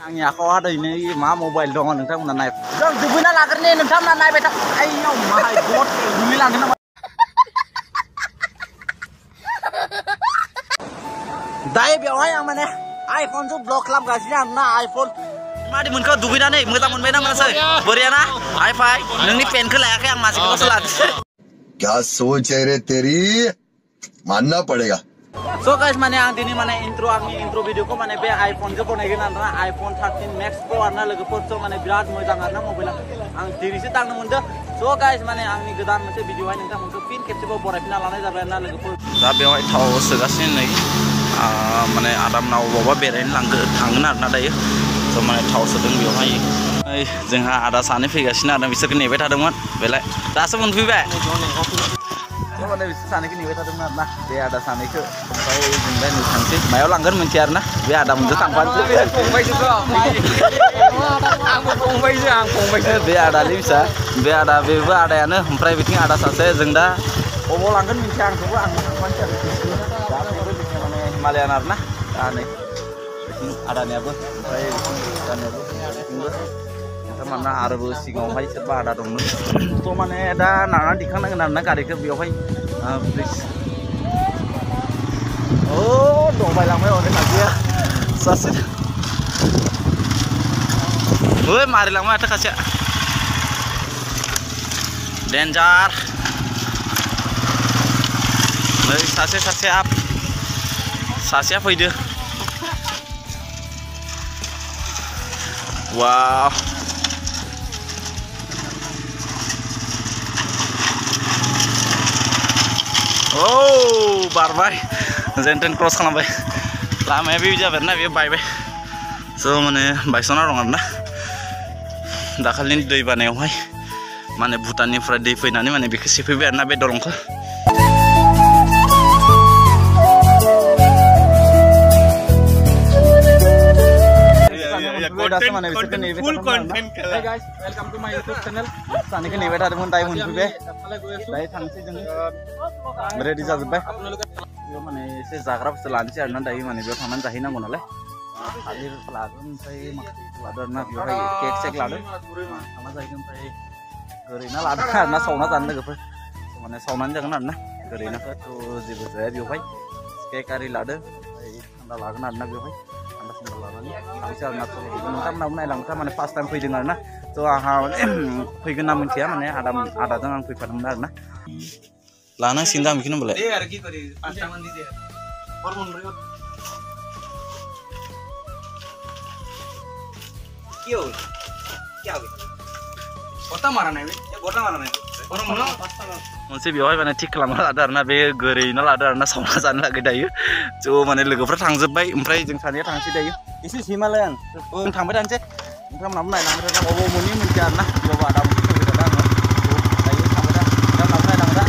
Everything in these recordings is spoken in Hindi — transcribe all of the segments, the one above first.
आंनि आखायाव हादैनो मा मबाइल दङ नोंथांमोना नाय जों दुगैना लाग्रोनि नोंथांमोना नायबाय था आइयौ माय गड दुगैलांदों नामा दायो बेवहाय आं माने आइफनजों ब्लग खालामगासिनो आरोना आइफन मादि मोनखो दुगैनानै मोजां मोनबायना मोनासै बोरैयाना आइफाइ नोंनि पेनखौ लायाखै आं मासेखौल'सो लादों क्या सोच है रे तेरी मानना पड़ेगा So guys माने आं दिनै माने आंनि इन्ट्रो भिडिअखौ माने बे आइफनजों बनायगोन आरोना आइफन 13 Max Pro आरोना लोगोफोरजों माने बिराद मोजां आरोना मबाइला आं दिनैसो दांनो मोनदों so guys माने आंनि गोदान मोनसे भिडिअआवहाय नोंथांमोनखौ फिन खेबसेबाव बरायफिनना लानाय जाबाय आरोना लोगोफोर दा बेवहाय थाव सोगासिनो नै माने आदामनाव बबावबा बेरायनो थांगोन आरोना दायो so माने थाव सोदों बेवहाय जोंहा आदा सानै फैगासिनो आरोना बिसोरखौ नेबाय थादोंमोन बेलाय दासो मोनफैबाय माने बिसोर सानैखौ नेबाय थादोंमोन आरोना बे आदा सानैखौ ओमफ्राय जों दा थांसै मायाव लांगोन मिन्थिया आरोना बे आदा मोनजों थांफानोसै बे आदानि फिसा बे आदा बेबो आदायानो ओमफ्राय बिथिं आदा सासे जों दा बबाव लांगोन मिन्थिया आंखौबो आं थांफानोसै आरो दा बेबो बिथिं माने हिमालयान आरोना दा नै बिथिं आदानियाबो ओमफ्राय आदानियाबो बिथिंबो मानोना आरोबो सिगाङावहाय सोरबा आदा दंमोन थ' माने दा नाना दिखांनांगोन आरोना गारिखौ बेवहाय प्लिज औ दंबायलांबाय हनै सासेया सासे ओइ मारिलांबाय माथो सासेया डेन्जार नै सासेया फैदो वाव Oh, बारबाय जेनटेन क्रस खालामबाय लामाया बे जाबाय आरोना बे बायबाय स' माने बायसना दं आरोना दाखालिनि दै बानायावहाय माने भुटाननिफ्राय दै फैनानै माने बेखौ सेफैबाय आरोना बे दलंखौ full content hey guys welcome to my YouTube channel सानैखौ नेबाय थादोंमोन दायो मोनफैबाय दायो थांसै जों रेडि जाजोब्बाय बेयाव माने एसे जाग्रा बुस्थु लानोसै आरोना दायो माने बेयाव थांनानै जाहैनांगौ नालाय थालिर लादों ओमफ्राय माखासे लादों आरोना बेवहाय केक सेक लादों थांना जाहैगोन ओमफ्राय गोरैना लादों आरोना सावना जानो लोगोफोर माने सावनानै जागोन आरोना गोरैनाखौथ' जेबो जाया बेवहाय केक आरि लादों ओमफ्राय थान्दा लागोन आरोना बेवहाय थान्दा लानानै थांसै आरोना नोंथांमोनाबो नायलांखा माने फार्स्ट टाइम फैदों आरोना थ' आंहा फैगोन ना मिन्थिया माने आदाजों आं फैफादोंमोन आरोना लानांसिगोन दा बेखौनो होनबालाय मोनसे बेवहाय माने थिक खालामना लादों आरोना बे गोरैना लादों आरोना सावना जानो लागै दायो ज' माने लोगोफ्रा थांजोब्बाय ओमफ्राय जों सानैया थांसै दायो एसे हिमालयान जों थांबाय थानोसै नोंथांमोनाबो नायलांबाय थादों बबाव मोनि मिन्थिया आरोना बेयावबो आदा मोनसे फैबाय थादों आङो दायो थांबाय दा नोंथांमोनाबो नायलांबाय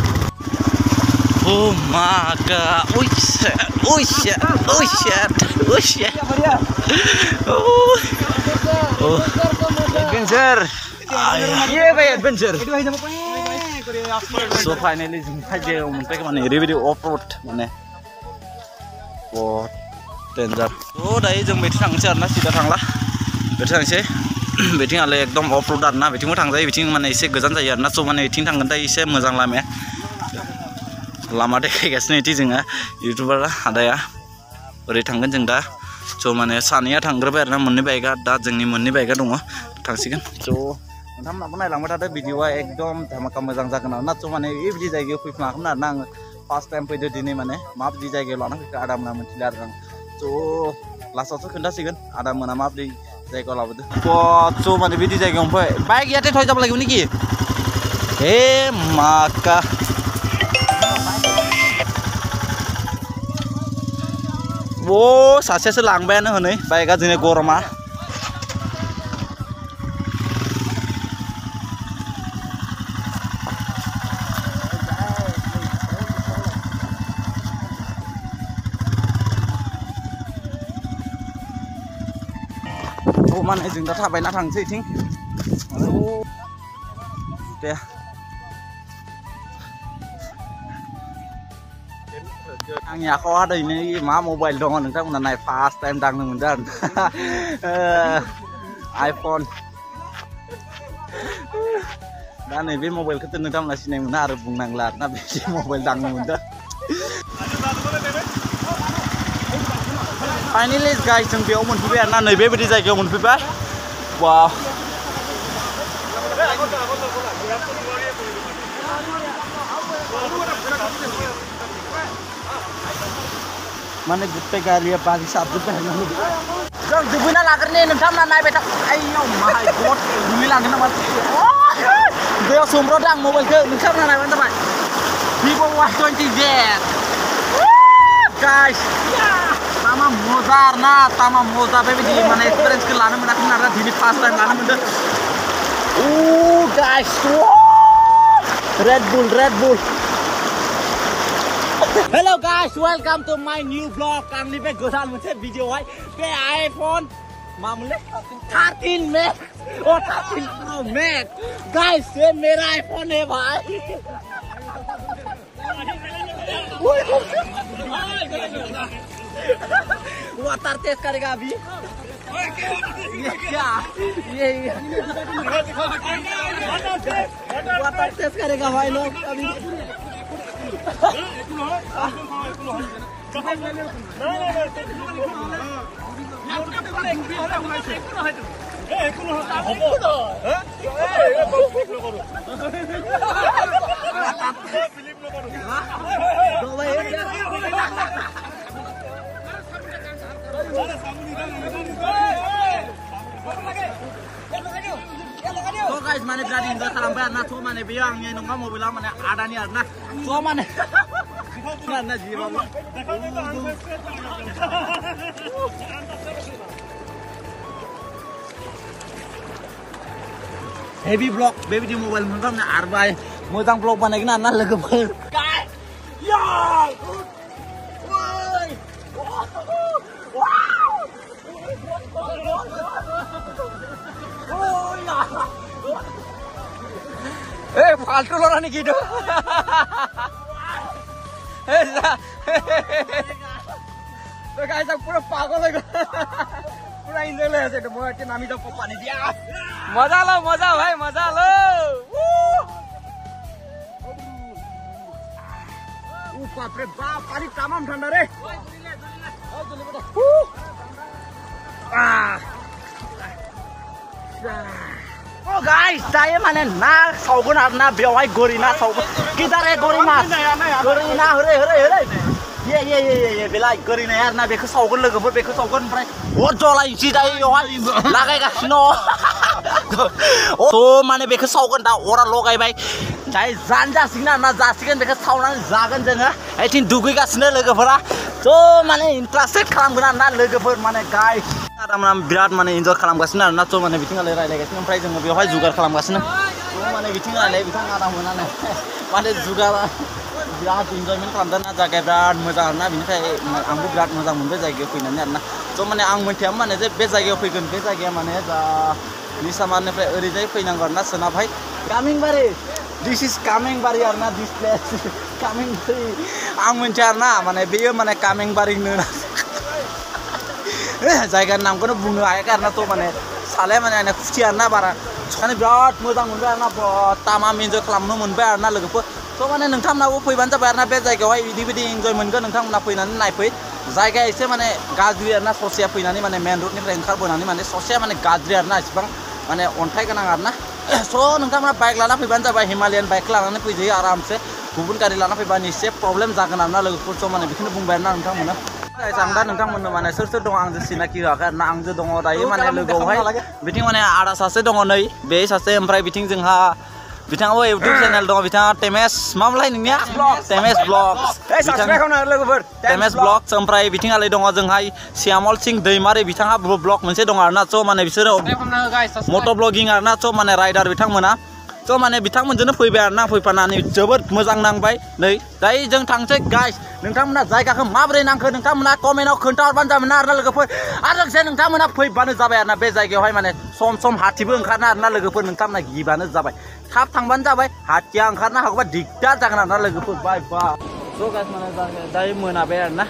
Oh my god, oh shit, oh shit, oh shit, oh shit. Oh, adventure. Yeah, by adventure. So finally, जों फैबाय मोनफैबाय माने ओरैबायदि अफ रड माने बहुत डेन्जार थ' दायो जों बेथिं थांसै आरोना सिदा थांला बेथिं थांसै बेथिं आलाय एकदम अफ रड आरोना बेथिंबो थांजायो बिथिं माने एसे गोजान जायो आरोना स' माने बेथिं थांगोन दायो एसे मोजां लामाया लामा देखायगासिनो इदि जोंहा इउटुबारा आदाया ओरै थांगोन जों दा स' माने सानैया थांग्रोबाय आरोना मोननै बाइकआ दा जोंनि मोननै बाइकआ दङ थांसिगोन स' नोंथांमोनाबो नायलांबाय थादो भिडिअआ एकदम धामाका मोजां जागोन आरोना स' माने बेबायदि जायगायाव फैफ्लाङाखैमोन आरोना आङो फार्स्ट टाइम फैदो दिनै माने माबायदि जायगायाव लाना फैखो आदामोना मिथिला आरो आं स' लास्टआवसो खोन्थासिगोन आदामोना माबायदि जायगायाव लाबोदो स' माने बिदि जायगायाव फै बाइक याते थय जाब লাগিব नेকি हे माका वो सासेसो लांबायानो हनै बाइकआ जोंनि गरमा माने जों दा थाबायना थांसै इथिं दे आं आंनि आखायाव हादैनि मा मबाइल दङ नोंथांमोना नाय फार्स्ट टाइम दांनो मोनदों आइफन दा नैबे मबाइलखौथ' नोंथांमोना सिनाय मोना आरो बुंनांला आरोना बिदि मबाइल दांनो मोनदों फाइनाली गाइस जों बेयाव मोनफैबाय आरोना नैबेबायदि जायगायाव मोनफैबाय वाव माने गुट्टे गारिया बारि साबजोब्बाय जों दुगैना लाग्रोनि नोंथांमोना नायबाय था आइयौ माय गड दुगैलांगोन नामा दैयाव सोमब्रदों आं मबाइलखौ नोंथांमोना नायबानो जाबाय Vivo Y20Z गाइस तामा मजा आरोना तामा मजा बेबायदि माने एक्सपिरियेन्सखौ लानो मोनाखैमोन आरोना दिनै फार्स्ट टाइम लानो मोनदों guys Red Bull Hello guys, welcome to my new vlog. आंनि बे गोदान मोनसे भिडिअहाय बे आइफन मामोनलै 13 मैक्स और 13 प्रो मैक्स गाइस ये मेरा आइफोन है भाई वाटर टेस्ट करेगा अभी ये क्या ये वाटर टेस्ट करेगा भाई लोग अभी So guys, mana jadi enggak sampai anak so mana biang ini nunggu mobil mana ada nih anak so mana mana jiwa heavy vlog baby di mobil mana mana arbai modang vlog mana gini anak lagi ber guys yo फालतू लोरा नहीं कीधो तो गाइस अब पूरा पागल हो गया पूरा इंजॉय ले रहे थे मोर के नामी तो पानी दिया मजा लो भाई मजा लो बाप रे बाप पानी तमाम ठंडा रे Oh guys, saya mana na saugun arna biawai gorina saugun kita re gorina gorina hore ye belai gorina arna beko saugun logofor beko saugun ओमफ्राय और जलाय जि दायो लागायगासिनो तो माने बेखौ सावगोन दा अरा लगायबाय दाय जान जासिगोन आरोना जासिगोन बेखौ सावनानै जागोन जोङो आथिं दुगैगासिनो लोगोफोरा तो माने इन्ट्रेस्टेड खालामगोन आरोना लोगोफोर माने गाइस आराम बिराद माने इन्जय खालामगासिनो आरोना तो माने बिथिंगाले रायलायगासिनो ओमफ्राय जोङो बेवहाय जुगार खालामगासिनो तो माने बिथिंगाले बिथां आराम मोनानो माने जुगारा बिराद इन्जयमेन्ट खालामदों ना जायगाया बिराद मोजां आरोना बिनिफ्राय आंबो बिराद मोजां मोनबाय जायगायाव फैनानै आरोना तो माने आं मिथियामोन माने जे बे जायगायाव फैगोन बे जायगाया माने जा निसामारनिफ्राय ओरैजाय फैनांगौ आरोना सोनाबहाय कामिंबारि दिस इज कामिंबारि आरोना दिस प्लेस कामिंबारि आं मिथिया आरोना माने बेयो माने कामिंबारिनो जायगानि नामखौनो बुंनो हायाखै आरोना तो माने सालाया माने आंना खुसि आरोना बारा माने बिराद मोजां मोनबाय आरोना तामाम इन्जय खालामनो मोनबाय आरोना लोगोफोर तो माने नोंथांमोनाबो फैबानो जाबाय आरोना बे जायगायावहाय बिदि इन्जय मोनगोन नोंथांमोना फैनानै नायफै जायगाया एसे माने गाज्रि आरोना ससेया फैनानै माने मेन रोडनिफ्राय ओंखारबोनानै माने ससेया माने गाज्रि आरोना इसेबां माने अन्थाइ गोनां आरोना स' नोंथांमोना बाइक लाना फैबानो जाबाय हिमालयान बाइक लानानै फैजायो आरामसे गुबुन गारि लाना फैबानो एसे प्रब्लेम जागोन आरोना लोगोफोर स' माने बेखौनो बुंबाय आरोना नोंथांमोना आं दा नोंथांमोननो माने सोर दङ आंजों सिनाखि होआखै आरोना आंजों दङ दायो माने लोगोआवहाय बिथिं माने आदा सासे दङ नै बे सासे ओमफ्राय बिथिं जोंहा बिथाङाबो इउटिउब चेनेल दङ बिथाङा टेमेस मामोनलाय नोंनिया टेमेस ब्लग्स टेमेस ब्लग्स ओमफ्राय बिथिङालाय दङ जोंहाय श्यामल सिंह दैमारि बिथाङा ब्लग मोनसे दङ आरोना स' माने बिसोरो मट' ब्लगिं आरोना स' माने राइडार बिथांमोना स' माने बिथांमोनजोंनो फैबाय आरोना फैफानानै जोबोद मोजां नांबाय नै दायो जों थांसै गाइस नोंथांमोना जायगाखौ माबोरै नांखो नोंथांमोना कमेन्टआव खोन्थाहरबानो जाबाय आरोना लोगोफोर आरो लोगोसे नोंथांमोना फैबानो जाबाय आरोना बे जायगायावहाय माने सम हाथिबो ओंखारना आरोना लोगोफोर नोंथांमोना गिबानो जाबाय थाब थांबानो जाबाय हाथिया ओंखारनो हागौबा दिगदार जागोन आरोना लोगोफोर बाय बाय स' गाइस माने दायो मोनाबाय आरोना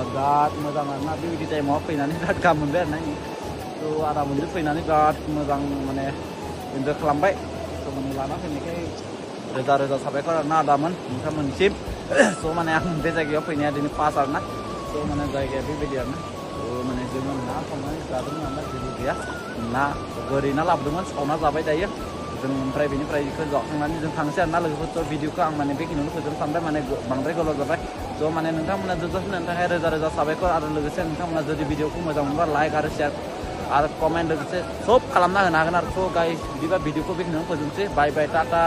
बिराद मोजां आरोना बेबायदि टाइमाव फैनानै बिराद गाहाम मोनबाय आरोना स' आदा मोनजों फैनानै बिराद मोजां माने इन्जय खालामबाय स' माने लाना फैनायखाय रोजा रोजा साबायखर आरोना आदामोन नोंथांमोननिसिम स' माने आं बे जायगायाव फैनाया दिनै फार्स्ट आरोना स' माने जायगाया बेबायदि आरोना स' माने जोङो ना संनानै जादोंमोन आरोना जेबो गैया ना गोरि ना लाबोदोंमोन सावना जाबाय दायो जों ओमफ्राय बेनिफ्राय बेखौ जाखांनानै जों थांसै आरोना लोगोफोर भिडिअखौ आं माने बेखिनियावनो फोजोबनो सानबाय माने बांद्राय गोलाव जाबाय स' माने नोंथांमोना जोबजासिम होनायनि थाखाय रोजा रोजा साबायखर आरो लोगोसे नोंथांमोना जुदि भिडिअखौ मोजां मोनबा लाइक आरो शेयार आरो कमेन्ट लोगोसे सब खालामना होनो हागोन आरो स' गाइस बिदिबा भिडिअखौ बेखिनियावनो फोजोबनोसै बाय बाय टाटा